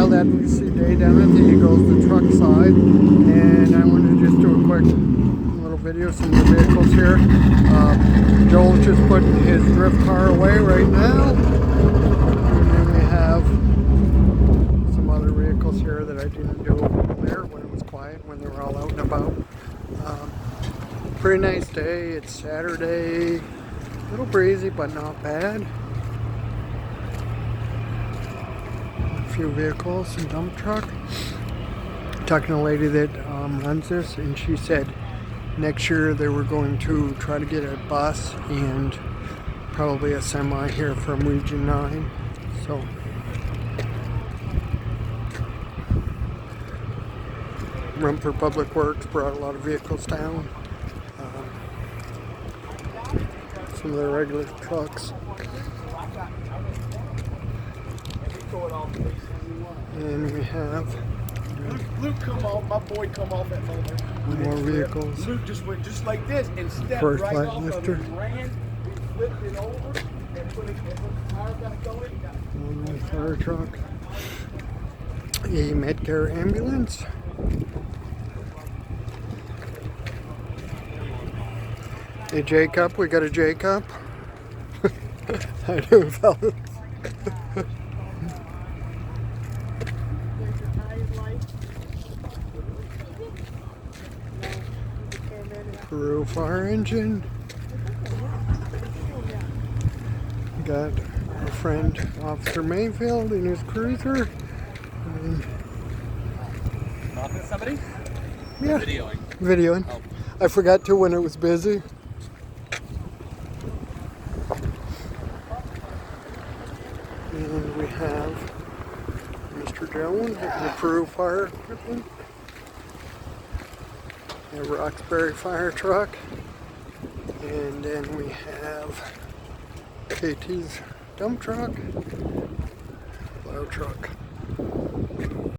while that we see Dave Emmett, he goes the truck side, and I wanted to just do a quick little video of some of the vehicles here. Joel's just putting his drift car away right now, and then we have some other vehicles here that I didn't do earlier when it was quiet, when they were all out and about. Pretty nice day. It's Saturday, a little breezy but not bad. Few vehicles, some dump truck. Talking to a lady that runs this, and she said next year they were going to try to get a bus and probably a semi here from Region 9. So Rumford Public Works brought a lot of vehicles down. Some of the regular trucks. And we have Luke come off, my boy come off that motor. more vehicles. Luke just went just like this and stepped First right light off lifter. of it, ran, we flipped it over and put the tire back on it. One fire truck. A Medcare ambulance. A J-Cup, we got a J-Cup. How you doing, fellas? Peru fire engine. Got our friend Officer Mayfield in his cruiser. Talking to somebody? Yeah, Videoing. videoing. Oh. I forgot to when it was busy. And we have Mr. Jones, the Peru fire equipment. A Roxbury fire truck. And then we have KT's dump truck, plow truck.